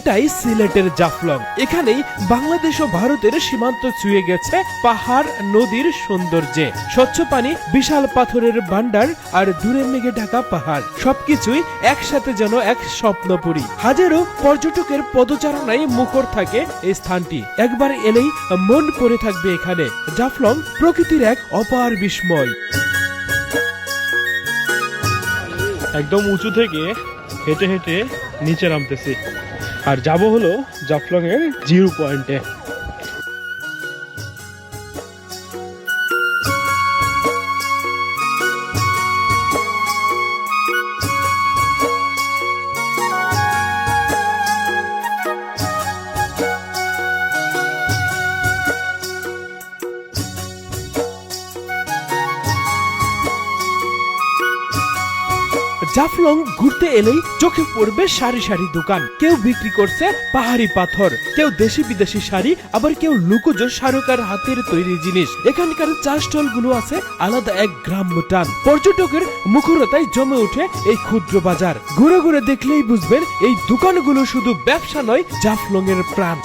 এটাই সিলেটের জাফলং। এখানেই বাংলাদেশ ও ভারতের সীমান্ত ছুঁয়ে গেছে পাহাড় নদীর সৌন্দর্যে। স্বচ্ছ পানি, বিশাল পাথরের ভান্ডার আর দূরে মেঘে ঢাকা পাহাড়, সবকিছুই একসাথে যেন এক স্বপ্নপুরী। হাজারো পর্যটকের পদচারণায় মুখর থাকে এই স্থানটি। একবার এলেই মন পড়ে থাকবে এখানে। জাফলং প্রকৃতির এক অপার বিস্ময়। একদম উঁচু থেকে হেঁটে হেঁটে নিচে নামতেছি, আর যাব হলো জাফলং এর জিরো পয়েন্টে। জাফলং ঘুরতে এলেই চোখে পড়বে সারি সারি দোকান। কেউ বিক্রি করছে পাহাড়ি পাথর, কেউ দেশি বিদেশি শাড়ি, আবার কেউ লুকোজ শাহরুকার হাতের তৈরি জিনিস। এখানকার চা স্টল গুলো আছে আলাদা এক গ্রাম্য টান। পর্যটকের মুখরতায় জমে ওঠে এই ক্ষুদ্র বাজার। ঘুরে ঘুরে দেখলেই বুঝবেন এই দোকানগুলো শুধু ব্যবসা নয়, জাফলং এর প্রাণ।